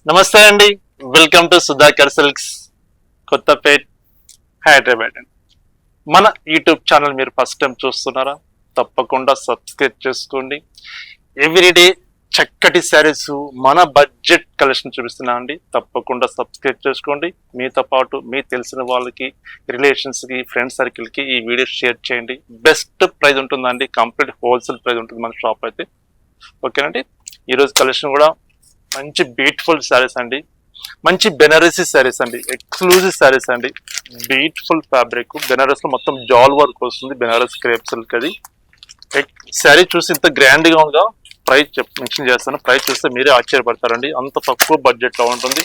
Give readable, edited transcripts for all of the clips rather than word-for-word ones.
నమస్తే అండి, welcome to Sudhakar silks, Kothapet, Hyderabad అండి. మన యూట్యూబ్ ఛానల్ మీరు ఫస్ట్ టైం చూస్తున్నారా? తప్పకుండా సబ్స్క్రైబ్ చేసుకోండి. ఎవ్రీడే చక్కటి శారీస్, మన బడ్జెట్ కలెక్షన్ చూపిస్తున్నా అండి. తప్పకుండా సబ్స్క్రైబ్ చేసుకోండి. మీతో పాటు మీ తెలిసిన వాళ్ళకి, రిలేషన్స్కి, ఫ్రెండ్ సర్కిల్కి ఈ వీడియో షేర్ చేయండి. బెస్ట్ ప్రైస్ ఉంటుందండి, కంప్లీట్ హోల్సేల్ ప్రైస్ ఉంటుంది మన షాప్ అయితే. ఓకేనండి. ఈరోజు కలెక్షన్ కూడా మంచి బ్యూటిఫుల్ శారీస్ అండి, మంచి బెనారసీ శారీస్ అండి, ఎక్స్క్లూజివ్ శారీస్ అండి. బ్యూటిఫుల్ ఫ్యాబ్రిక్, బెనారస్ లో మొత్తం జాల్ వర్క్ వస్తుంది, బెనారస్ క్రేప్ సిల్క్. అది శారీ చూసి ఇంత గ్రాండ్ గా ఉందా, ప్రైస్ మెన్షన్ చేస్తాను. ప్రైస్ చూస్తే మీరే ఆశ్చర్యపడతారండి, అంత తక్కువ బడ్జెట్ లో ఉంటుంది.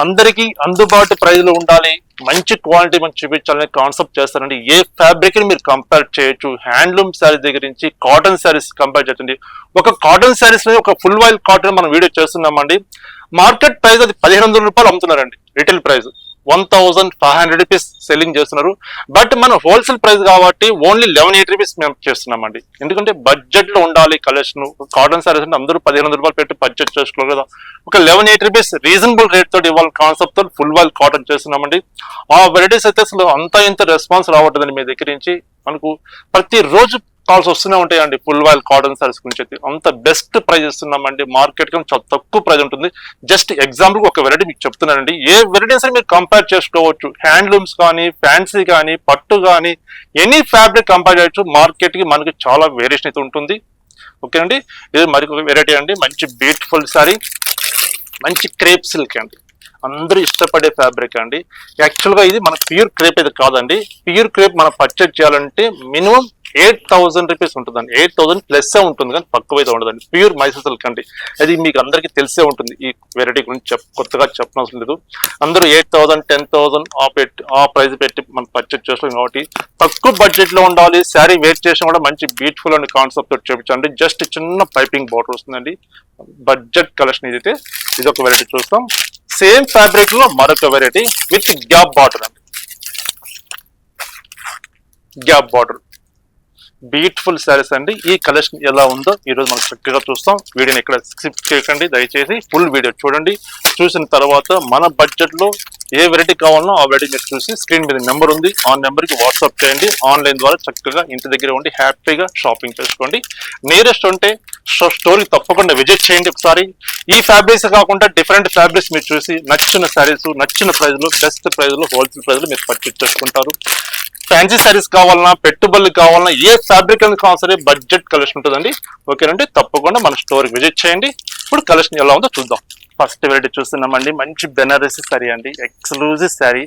అందరికీ అందుబాటు ప్రైస్ లో ఉండాలి, మంచి క్వాలిటీ మనం చూపించాలనే కాన్సెప్ట్ చేస్తారండి. ఏ ఫ్యాబ్రిక్ ని మీరు కంపేర్ చేయొచ్చు, హ్యాండ్లూమ్ శారీస్ దగ్గర నుంచి కాటన్ శారీస్ కంపేర్ చేయండి. ఒక కాటన్ శారీస్ లో ఒక ఫుల్ వైల్ కాటన్ మనం వీడియో చేస్తున్నామండి. మార్కెట్ ప్రైస్ అది 1500 రూపాయలు అమ్ముతున్నారండి, రిటైల్ ప్రైస్ 1500 రూపీస్ సెల్లింగ్ చేస్తున్నారు. బట్ మన హోల్సేల్ ప్రైస్ కాబట్టి ఓన్లీ 1180 రూపీస్ మేము చేస్తున్నామండి. ఎందుకంటే బడ్జెట్ లో ఉండాలి కలెక్షన్. కాటన్ సారీస్ అంటే అందరూ 1500 రూపాయలు పెట్టి పర్చేజ్ చేసుకోవాలి కదా. ఒక 1180 రూపీస్ రీజనబుల్ రేట్ తోటి ఇవాళ కాన్సెప్ట్ తో ఫుల్ వైల్ కాటన్ చేస్తున్నామండి. ఆ వెరైటీస్ అయితే అసలు అంత ఇంత రెస్పాన్స్ రావట్లేదండి మీ దగ్గర నుంచి. మనకు ప్రతి రోజు కాల్స్ వస్తూనే ఉంటాయండి ఫుల్ వైల్ కాటన్ సారీస్ గురించి. అయితే అంత బెస్ట్ ప్రైస్ ఇస్తున్నామండి. మార్కెట్ కి చాలా తక్కువ ప్రైస్ ఉంటుంది. జస్ట్ ఎగ్జాంపుల్ ఒక వెరైటీ మీకు చెప్తున్నానండి. ఏ వెరైటీస్ మీరు కంపేర్ చేసుకోవచ్చు, హ్యాండ్లూమ్స్ కానీ, ఫ్యాన్సీ కానీ, పట్టు కానీ, ఎనీ ఫ్యాబ్రిక్ కంపేర్ చేయొచ్చు. మార్కెట్ కి మనకి చాలా వేరియేషన్ అయితే ఉంటుంది. ఓకేనండి. ఇది మరి ఒక వెరైటీ అండి, మంచి బ్యూటిఫుల్ సారీ, మంచి క్రేప్ సిల్క్ అండి. అందరూ ఇష్టపడే ఫ్యాబ్రిక్ అండి. యాక్చువల్గా ఇది మన ప్యూర్ క్రేప్ అయితే కాదండి. ప్యూర్ క్రేప్ మనం పర్చేజ్ చేయాలంటే మినిమం 8000 రూపీస్ ఉంటుందండి. 8000 ప్లస్ ఉంటుంది, కానీ తక్కువ అయితే ఉండదండి. ప్యూర్ మైసూర్ సిల్క్ అండి. అది మీకు అందరికీ తెలిసే ఉంటుంది. ఈ వెరైటీ గురించి కొత్తగా చెప్పనవసరం లేదు. అందరూ 8000, 10,000 ఆ ప్రైస్ పెట్టి మనం పర్చేజ్ చేస్తాం కాబట్టి తక్కువ బడ్జెట్ లో ఉండాలి. శారీ వెయిట్ చేసిన కూడా మంచి బ్యూటిఫుల్ అండ్ కాన్సెప్ట్ తోటి చూపించండి. జస్ట్ చిన్న పైపింగ్ బార్డర్ వస్తుందండి. బడ్జెట్ కలెక్షన్ ఇది అయితే. ఇది ఒక వెరైటీ చూస్తాం. సేమ్ ఫ్యాబ్రిక్ లో మరొక వెరైటీ విత్ గ్యాప్ బార్డర్ అండి. గ్యాప్ బార్డర్ బ్యూటిఫుల్ శారీస్ అండి. ఈ కలెక్షన్ ఎలా ఉందో ఈ రోజు మనం చక్కగా చూస్తాం. వీడియోని ఎక్కడ స్కిప్ చేయకండి, దయచేసి ఫుల్ వీడియో చూడండి. చూసిన తర్వాత మన బడ్జెట్ లో ఏ వెరైటీ కావాలనో ఆ వెరైటీ మీరు చూసి స్క్రీన్ మీద నెంబర్ ఉంది, ఆ నెంబర్ కి వాట్సాప్ చేయండి. ఆన్లైన్ ద్వారా చక్కగా ఇంటి దగ్గర ఉండి హ్యాపీగా షాపింగ్ చేసుకోండి. నియరెస్ట్ ఉంటే స్టోర్కి తప్పకుండా విజిట్ చేయండి ఒకసారి. ఈ ఫ్యాబ్రిక్స్ కాకుండా డిఫరెంట్ ఫ్యాబ్రిక్స్ మీరు చూసి నచ్చిన శారీస్ నచ్చిన ప్రైస్ లో, బెస్ట్ ప్రైస్ లో, హోల్సేల్ ప్రైస్ లో మీరు పర్చేజ్ చేసుకుంటారు. ఫ్యాన్సీ శారీస్ కావాలన్నా, పెట్టుబడులు కావాలన్నా, ఏ ఫ్యాబ్రిక్ అని కావాలి సరే బడ్జెట్ కలెక్షన్ ఉంటుందండి. ఓకేనండి. తప్పకుండా మన స్టోర్కి విజిట్ చేయండి. ఇప్పుడు కలెక్షన్ ఎలా ఉందో చూద్దాం. ఫస్ట్ వెరైటీ చూస్తున్నామండి, మంచి బెనారసీ శారీ అండి, ఎక్స్క్లూజివ్ శారీ.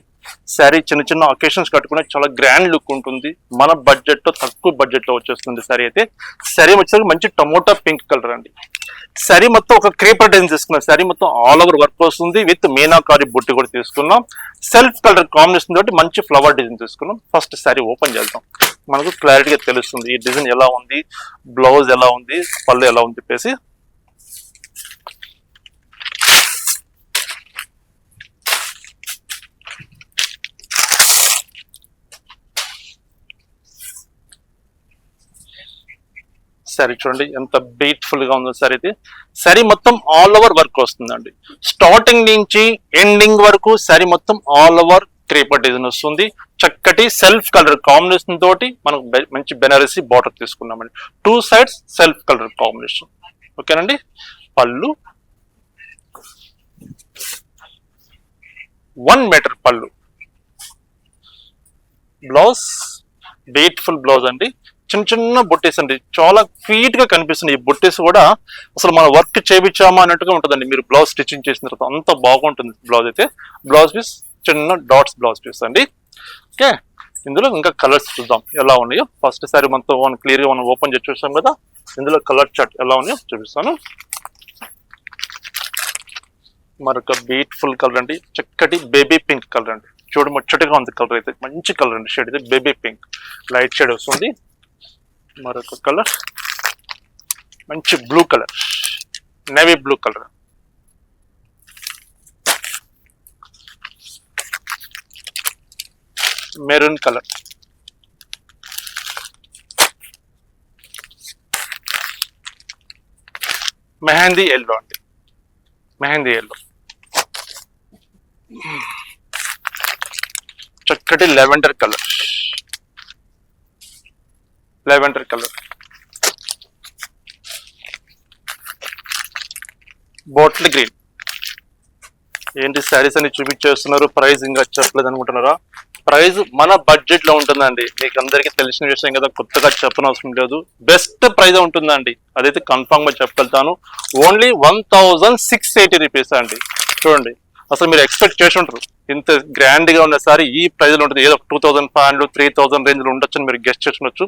శారీ చిన్న చిన్న ఒకేషన్స్ కట్టుకునే చాలా గ్రాండ్ లుక్ ఉంటుంది. మన బడ్జెట్ లో తక్కువ బడ్జెట్ లో వచ్చేస్తుంది శారీ అయితే. శారీ వచ్చేసరికి మంచి టమోటా పింక్ కలర్ అండి. శారీ మొత్తం ఒక క్రేపర్ డిజైన్ తీసుకున్నాం. శారీ మొత్తం ఆల్ ఓవర్ వర్క్ వస్తుంది, విత్ మీనాకారి బుట్టి కూడా తీసుకున్నాం. సెల్ఫ్ కలర్ కాంబినేషన్ తోటి మంచి ఫ్లవర్ డిజైన్ తీసుకున్నాం. ఫస్ట్ శారీ ఓపెన్ చేద్దాం, మనకు క్లారిటీగా తెలుస్తుంది ఈ డిజైన్ ఎలా ఉంది, బ్లౌజ్ ఎలా ఉంది, పళ్ళు ఎలా ఉంది చెప్పేసి. శారీ చూడండి ఎంత బ్యూటిఫుల్ గా ఉందో శారీ ఇది. శారీ మొత్తం ఆల్ ఓవర్ వర్క్ వస్తుందండి. స్టార్టింగ్ నుంచి ఎండింగ్ వరకు శారీ మొత్తం ఆల్ ఓవర్ క్రేపర్ డిజైన్ వస్తుంది. చక్కటి సెల్ఫ్ కలర్ కాంబినేషన్ తోటి మనం మంచి బెనారసీ బార్డర్ తీసుకున్నామండి. 2 సైడ్స్ సెల్ఫ్ కలర్ కాంబినేషన్. ఓకేనండి. పళ్ళు 1 మీటర్ పళ్ళు. బ్లౌజ్ బ్యూటిఫుల్ బ్లౌజ్ అండి. చిన్న చిన్న బొట్టేస్ అండి, చాలా క్వీట్ గా కనిపిస్తుంది. ఈ బొట్టేస్ కూడా అసలు మనం వర్క్ చేయించామా అన్నట్టుగా ఉంటుందండి. మీరు బ్లౌజ్ స్టిచ్చింగ్ చేసిన తర్వాత అంత బాగుంటుంది బ్లౌజ్ అయితే. బ్లౌజ్ పీస్ చిన్న డాట్స్ బ్లౌజ్ పీస్ అండి. ఓకే. ఇందులో ఇంకా కలర్స్ చూద్దాం ఎలా ఉన్నాయో. ఫస్ట్ సారీ మనతో క్లియర్ గా మనం ఓపెన్ చేసి చూస్తాం కదా. ఇందులో కలర్ చార్ట్ ఎలా ఉన్నాయో చూపిస్తాను. మరొక బ్యూటిఫుల్ కలర్ అండి, చక్కటి బేబీ పింక్ కలర్ అండి. చూడ ముచ్చటగా ఉంది కలర్ అయితే, మంచి కలర్ అండి. షేడ్ అయితే బేబీ పింక్ లైట్ షేడ్ వస్తుంది. మరొక కలర్ మంచి blue colour, navy blue colour. Maroon colour, mehndi yellow అండి, మెహందీ ఎల్లో. చక్కటి లెవెండర్ కలర్, బాటిల్ గ్రీన్. ఏంటి శారీస్ అని చూపించేస్తున్నారు, ప్రైస్ ఇంకా చెప్పలేదు అనుకుంటున్నారా? ప్రైస్ మన బడ్జెట్ లో ఉంటుందండి. మీకు అందరికీ తెలిసిన విషయం కదా, కొత్తగా చెప్పనవసరం లేదు. బెస్ట్ ప్రైస్ ఉంటుందండి, అదైతే కన్ఫామ్ గా చెప్పగలుగుతాను. ఓన్లీ 1680 రూపీస్ అండి. చూడండి, అసలు మీరు ఎక్స్పెక్ట్ చేసి ఉంటారు ఇంత గ్రాండ్ గా ఉన్న సారీ ఈ ప్రైస్ లో ఉంటుంది. ఏదో 2500 3000 రేంజ్ లో ఉండొచ్చు, మీరు గెస్ట్ చేస్తుండొచ్చు.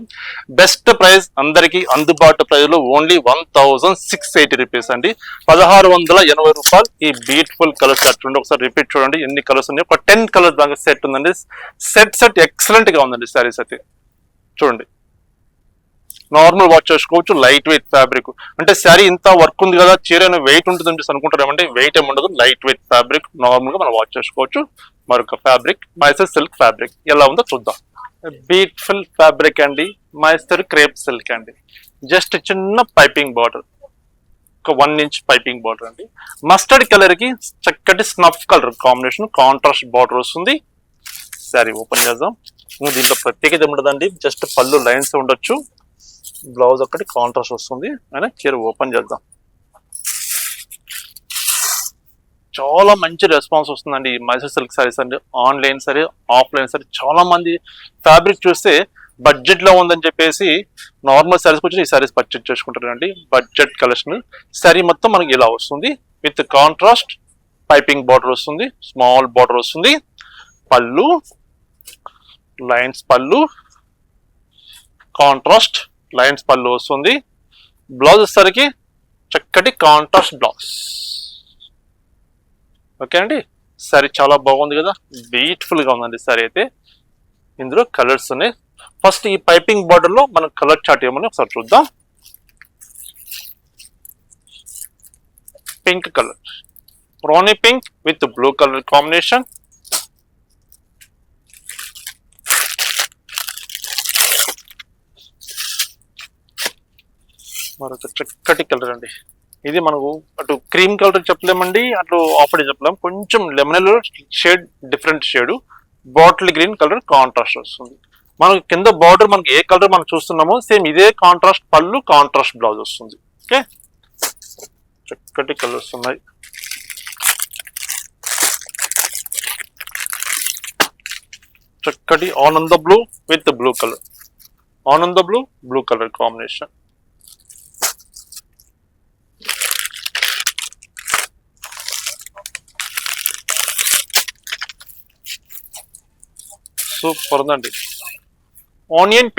బెస్ట్ ప్రైస్ అందరికి అందుబాటు ప్రైస్ లో ఓన్లీ 1680 రూపీస్ అండి. 1680 రూపాయలు. ఈ బ్యూటిఫుల్ కలర్స్ చూడండి, ఒకసారి రిపీట్ చూడండి ఎన్ని కలర్స్ ఉన్నాయి. ఒక 10 కలర్స్ దాకా సెట్ ఉందండి. సెట్ ఎక్సలెంట్ గా ఉందండి సారీస్ అయితే. చూడండి, నార్మల్ వాచ్ చేసుకోవచ్చు. లైట్ వెయిట్ ఫ్యాబ్రిక్, అంటే శారీ ఇంత వర్క్ ఉంది కదా, చీర వెయిట్ ఉంటుంది అని అనుకుంటారేమంటే వెయిట్ ఏమి ఉండదు. లైట్ వెయిట్ ఫ్యాబ్రిక్, నార్మల్ గా మనం వాచ్ చేసుకోవచ్చు. మరొక ఫ్యాబ్రిక్ మైసూర్ సిల్క్ ఫ్యాబ్రిక్, ఎలా ఉందో చూద్దాం. బ్యూటిఫుల్ ఫ్యాబ్రిక్ అండి, మైసూర్ క్రేప్ సిల్క్ అండి. జస్ట్ చిన్న పైపింగ్ బార్డర్, ఒక 1 ఇంచ్ పైపింగ్ బార్డర్ అండి. మస్టర్డ్ కలర్ కి చక్కటి snuff colour combination, contrast border వస్తుంది. శారీ ఓపెన్ చేద్దాం. దీంట్లో ప్రత్యేకత ఉండదండి, జస్ట్ పళ్ళు లైన్స్ ఉండొచ్చు. బ్లౌజ్ ఒకటి కాంట్రాస్ట్ వస్తుంది. అని చీర ఓపెన్ చేద్దాం. చాలా మంచి రెస్పాన్స్ వస్తుందండి ఈ మైసూర్ సిల్క్ సారీస్ అండి. ఆన్లైన్ సరే ఆఫ్లైన్ సరే చాలా మంది ఫ్యాబ్రిక్ చూస్తే బడ్జెట్ లో ఉందని చెప్పేసి నార్మల్ సారీస్ వచ్చి ఈ సారీస్ పర్చేజ్ చేసుకుంటారండి. Budget collection. సారీ మొత్తం మనకి ఇలా వస్తుంది, విత్ కాంట్రాస్ట్ పైపింగ్ బార్డర్ వస్తుంది, స్మాల్ బార్డర్ వస్తుంది. పళ్ళు లైన్స్, పళ్ళు కాంట్రాస్ట్ లైన్స్ పళ్ళు వస్తుంది. బ్లౌజ్ వచ్చేసరికి చక్కటి కాంట్రాస్ట్ బ్లౌజ్. ఓకే అండి, సారీ చాలా బాగుంది కదా, బ్యూటిఫుల్ గా ఉందండి సారీ అయితే. ఇందులో కలర్స్ ఉన్నాయి. ఫస్ట్ ఈ పైపింగ్ బార్డర్ లో మనం కలర్ చార్ట్ ఏమని ఒకసారి చూద్దాం. Pink colour, Rani pink with blue colour combination. మరొక చక్కటి కలర్ అండి. ఇది మనకు అటు క్రీమ్ కలర్ చెప్పలేమండి, అటు ఆఫ్ చెప్పలేము. కొంచెం lemon shade, different shade. Bottle green colour contrast వస్తుంది. మనకి కింద బార్డర్ మనకి ఏ కలర్ మనం చూస్తున్నామో సేమ్ ఇదే కాంట్రాస్ట్ పళ్ళు, కాంట్రాస్ట్ బ్లౌజ్ వస్తుంది. ఓకే, చక్కటి కలర్స్ ఉన్నాయి. చక్కటి ఆనంద బ్లూ విత్ బ్లూ కలర్, ఆనంద బ్లూ కలర్ కాంబినేషన్. సూపర్ ఉందండి. ఆనియన్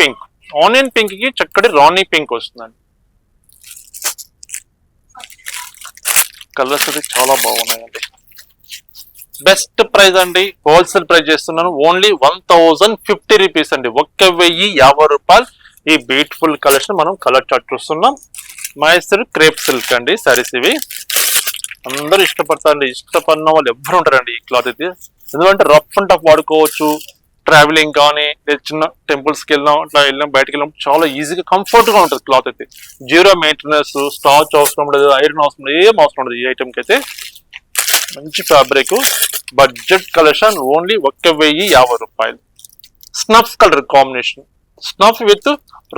పింక్ కి చక్కటి రాణి పింక్ వస్తుందండి. కలర్స్ అది చాలా బాగున్నాయండి. బెస్ట్ ప్రైస్ అండి, హోల్సేల్ ప్రైస్ చేస్తున్నాను. ఓన్లీ 1050 రూపీస్ అండి, 1050 రూపాయలు. ఈ బ్యూటిఫుల్ కలెక్షన్ మనం కలర్ చార్ట్ చూస్తున్నాం. మైసూర్ క్రేప్ సిల్క్ అండి సారీస్ ఇవి. అందరూ ఇష్టపడతారండి, ఇష్టపడిన వాళ్ళు ఎవరు ఉంటారండి ఈ క్లాత్ అయితే. ఎందుకంటే రఫ్ అండ్ టఫ్ వాడుకోవచ్చు. ట్రావెలింగ్ కానీ చిన్న టెంపుల్స్కి వెళ్ళినాం, అట్లా వెళ్ళినాం, బయటకు వెళ్ళినాం, చాలా ఈజీగా కంఫర్ట్ గా ఉంటుంది క్లాత్ అయితే. జీరో మెయింటెనెన్స్, స్టార్చ్ అవసరం ఉండదు, ఐరన్ అవసరం ఉండదు, ఏం అవసరం ఉండదు. ఈ ఐటమ్కి అయితే మంచి ఫ్యాబ్రిక్, బడ్జెట్ కలెక్షన్. ఓన్లీ 1050 రూపాయలు. Snuff colour combination, snuff with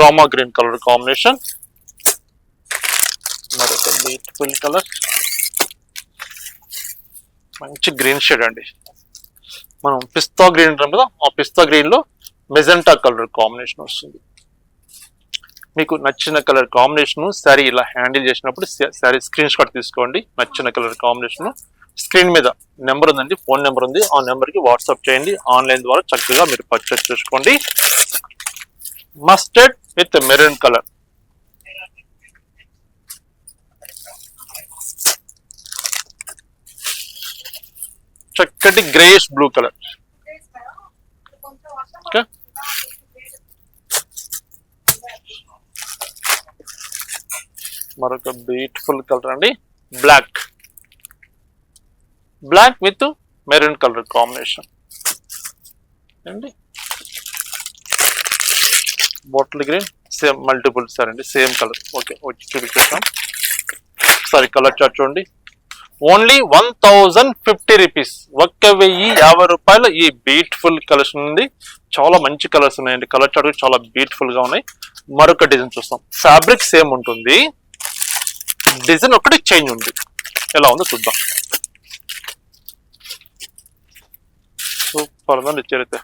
Rama green colour combination. మరొక బ్యూటిఫుల్ కలర్, మంచి గ్రీన్ షేడ్ అండి. మనం పిస్తా గ్రీన్ అంటాం కదా, ఆ పిస్తా గ్రీన్ లో మెజెంటా కలర్ కాంబినేషన్ వస్తుంది. మీకు నచ్చిన కలర్ కాంబినేషన్ శారీ ఇలా హ్యాండిల్ చేసినప్పుడు శారీ స్క్రీన్ షాట్ తీసుకోండి. నచ్చిన కలర్ కాంబినేషన్ స్క్రీన్ మీద నెంబర్ ఉందండి, ఫోన్ నెంబర్ ఉంది, ఆ నెంబర్ కి వాట్సాప్ చేయండి. ఆన్లైన్ ద్వారా చక్కగా మీరు పర్చేస్ చేసుకోండి. మస్టర్డ్ విత్ మెరూన్ కలర్, చక్కటి గ్రేష్ బ్లూ కలర్. ఓకే, మరొక బ్యూటిఫుల్ కలర్ అండి, black with maroon colour combination అండి. Bottle green same multiple sir అండి, సేమ్ కలర్. ఓకే, వచ్చి చూపించేస్తాం. ఒకసారి కలర్ చార్ట్ చూడండి. ఓన్లీ 1050 రూపీస్, 1050 రూపాయలు. ఈ బ్యూటిఫుల్ కలెక్షన్ ఉంది. చాలా మంచి కలర్స్ ఉన్నాయండి. కలర్ చార్ట్ చాలా బ్యూటిఫుల్ గా ఉన్నాయి. మరొక డిజైన్ చూస్తాం. ఫ్యాబ్రిక్ సేమ్ ఉంటుంది, డిజైన్ ఒకటి చేంజ్ ఉంది. ఎలా ఉందో చూద్దాం. సూపర్ ఉందండి ఇచ్చారైతే.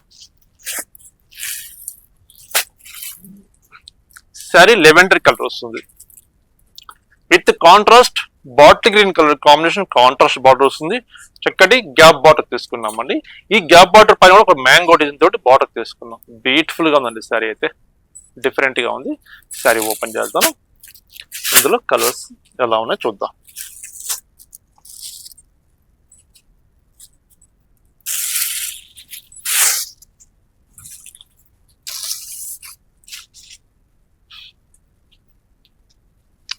శారీ లెవెండర్ కలర్ వస్తుంది with contrast bottle green colour combination. Contrast border వస్తుంది. చక్కటి గ్యాప్ బార్డర్ తీసుకున్నామండి. ఈ గ్యాప్ బార్డర్ పైన ఒక మ్యాంగో డిజైన్ తోటి బార్డర్ తీసుకున్నాం. బ్యూటిఫుల్ గా ఉందండి శారీ అయితే, డిఫరెంట్ గా ఉంది. శారీ ఓపెన్ చేద్దాం. ఇందులో కలర్స్ ఎలా ఉన్నాయో చూద్దాం.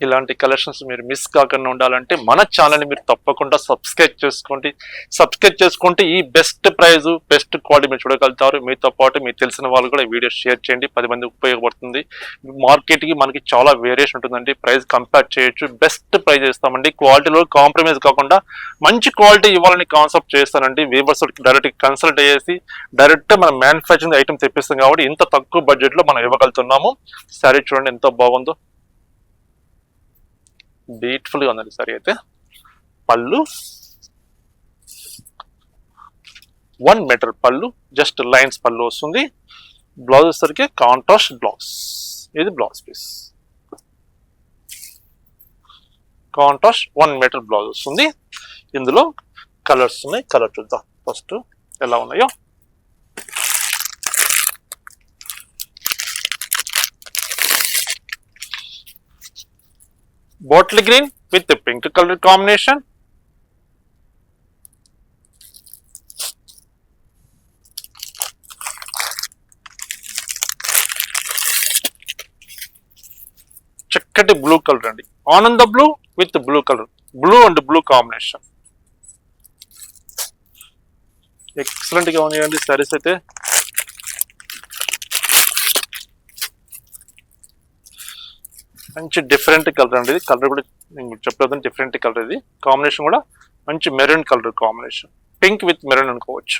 ఇలాంటి కలెక్షన్స్ మీరు మిస్ కాకుండా ఉండాలంటే మన ఛానల్ని మీరు తప్పకుండా సబ్స్క్రైబ్ చేసుకుంటే ఈ బెస్ట్ ప్రైజ్ బెస్ట్ క్వాలిటీ మీరు చూడగలుగుతారు. మీతో పాటు మీకు తెలిసిన వాళ్ళు కూడా వీడియో షేర్ చేయండి, 10 మంది ఉపయోగపడుతుంది. మార్కెట్కి మనకి చాలా వేరియేషన్ ఉంటుందండి, ప్రైస్ కంపేర్ చేయొచ్చు. బెస్ట్ ప్రైజ్ ఇస్తామండి, క్వాలిటీలో కాంప్రమైజ్ కాకుండా మంచి క్వాలిటీ ఇవ్వాలని కాన్సెప్ట్ చేస్తానండి. వీవర్స్ డైరెక్ట్ కన్సల్ట్ చేసి డైరెక్ట్ మనం మ్యానుఫ్యాక్చరింగ్ ఐటమ్ తెప్పిస్తాం కాబట్టి ఇంత తక్కువ బడ్జెట్లో మనం ఇవ్వగలుగుతున్నాము. సారీ చూడండి ఎంత బాగుందో, బ్యూటిఫుల్ గా ఉందండి సారీ అయితే. పళ్ళు 1 మీటర్ పళ్ళు, జస్ట్ లైన్స్ పళ్ళు వస్తుంది. బ్లౌజ్ వచ్చేసరికి కాంట్రాస్ట్ బ్లౌజ్. ఇది blouse piece, contrast 1 metre blouse వస్తుంది. ఇందులో కలర్స్ ఉన్నాయి. కలర్ చూద్దాం ఫస్ట్ ఎలా ఉన్నాయో. Bottle green with pink colour combination, చక్కటి బ్లూ కలర్ అండి, ఆనంద blue with blue colour, blue and blue combination. Excellent గా ఉన్నాయండి సారీస్ అయితే. మంచి డిఫరెంట్ కలర్ అండి. ఇది కలర్ కూడా నేను చెప్పలేదు, డిఫరెంట్ కలర్. ఇది కాంబినేషన్ కూడా మంచి maroon colour combination, pink with maroon అనుకోవచ్చు.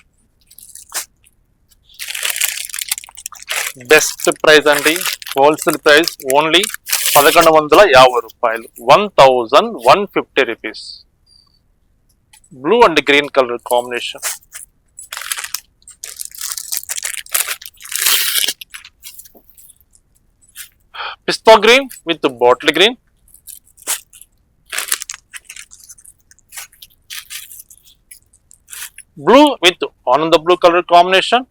బెస్ట్ ప్రైస్ అండి, హోల్సేల్ ప్రైస్ ఓన్లీ 1150 రూపాయలు, 1150 rupees. Blue and green colour combination. Pista green with bottle green, blue with ఆనంద బ్లూ కలర్ కాంబినేషన్.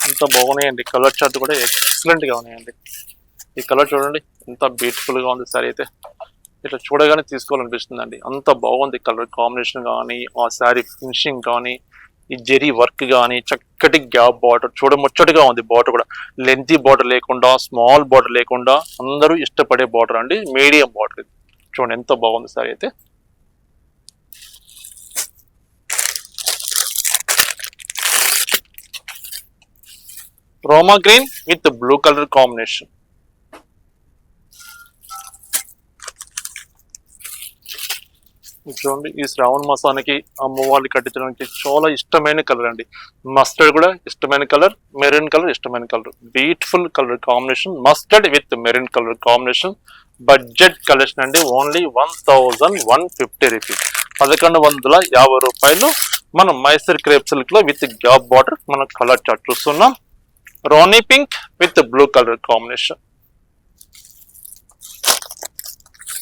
ఎంత బాగున్నాయండి, కలర్ చార్ట్ కూడా ఎక్సలెంట్ గా ఉన్నాయండి. ఈ కలర్ చూడండి ఎంత బ్యూటిఫుల్ గా ఉంది సారీ అయితే. ఇట్లా చూడగానే తీసుకోవాలనిపిస్తుందండి, అంత బాగుంది కలర్ కాంబినేషన్ కానీ, ఆ శారీ ఫినిషింగ్ కానీ, ఈ జెరీ వర్క్ కానీ, చక్కటి గ్యాప్ బార్డర్ చూడముచ్చటిగా ఉంది. బార్డర్ కూడా లెంతీ బార్డర్ లేకుండా, స్మాల్ బార్డర్ లేకుండా అందరూ ఇష్టపడే బార్డర్ అండి, మీడియం బార్డర్. చూడండి ఎంత బాగుంది సారీ అయితే. రోమా green with blue colour combination. చూడండి ఈ శ్రావణ మాసానికి అమ్మవాళ్ళు కట్టించడానికి చాలా ఇష్టమైన కలర్ అండి. మస్టర్డ్ కూడా ఇష్టమైన కలర్, మెరూన్ కలర్ ఇష్టమైన colour. Beautiful colour combination, mustard with maroon colour combination. Budget collection అండి, ఓన్లీ 1150 రూపీస్, 1150 రూపాయలు. మనం మైసూర్ క్రేప్ సిల్క్ లో విత్ గ్యాప్ బార్డర్ మనం కలర్ చార్ట్ చూస్తున్నాం. రాణి pink with blue colour combination.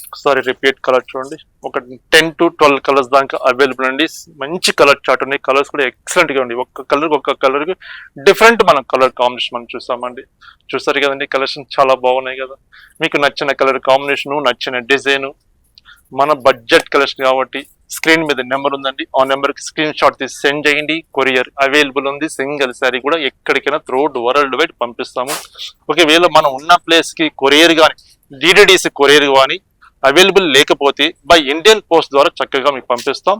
ఒకసారి రిపీట్ కలర్ చూడండి, ఒక 10 to 12 కలర్స్ దాకా అవైలబుల్ అండి. మంచి కలర్ చార్ట్ ఉన్నాయి, కలర్స్ కూడా ఎక్సలెంట్ గా ఉంది. ఒక్క కలర్ కి డిఫరెంట్ మనం కలర్ కాంబినేషన్ మనం చూసామండి. చూసారు కదండి, కలెక్షన్ చాలా బాగున్నాయి కదా. మీకు నచ్చిన కలర్ కాంబినేషన్, నచ్చిన డిజైన్, మన బడ్జెట్ కలెక్షన్ కాబట్టి స్క్రీన్ మీద నెంబర్ ఉందండి, ఆ నెంబర్ కి స్క్రీన్ షాట్ తీసి సెండ్ చేయండి. కొరియర్ అవైలబుల్ ఉంది. సింగిల్ శారీ కూడా ఎక్కడికైనా త్రూఅవుట్ వరల్డ్ వైడ్ పంపిస్తాము. ఒకవేళ మనం ఉన్న ప్లేస్ కి కొరియర్ కానీ, డిటిడిసి కొరియర్ కానీ అవైలబుల్ లేకపోతే బై ఇండియన్ పోస్ట్ ద్వారా చక్కగా మీకు పంపిస్తాం.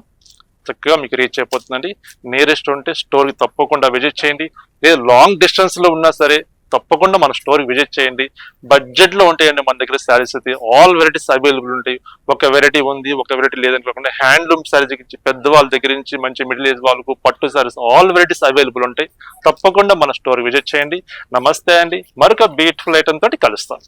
చక్కగా మీకు రీచ్ అయిపోతుందండి. నియరెస్ట్ ఉంటే స్టోర్కి తప్పకుండా విజిట్ చేయండి. లేదా లాంగ్ డిస్టెన్స్ లో ఉన్నా సరే తప్పకుండా మన స్టోర్కి విజిట్ చేయండి. బడ్జెట్లో ఉంటాయండి మన దగ్గర శారీస్ అయితే. ఆల్ వెరైటీస్ అవైలబుల్ ఉంటాయి. ఒక వెరైటీ ఉంది, ఒక వెరైటీ లేదని కాకుండా హ్యాండ్లూమ్ శారీస్ నుంచి పెద్దవాళ్ళ దగ్గర నుంచి మంచి మిడిల్ ఏజ్ వాళ్ళకు పట్టు శారీస్ ఆల్ వెరైటీస్ అవైలబుల్ ఉంటాయి. తప్పకుండా మన స్టోర్ విజిట్ చేయండి. నమస్తే అండి, మరొక బ్యూటిఫుల్ ఐటమ్ తోటి కలుస్తాం.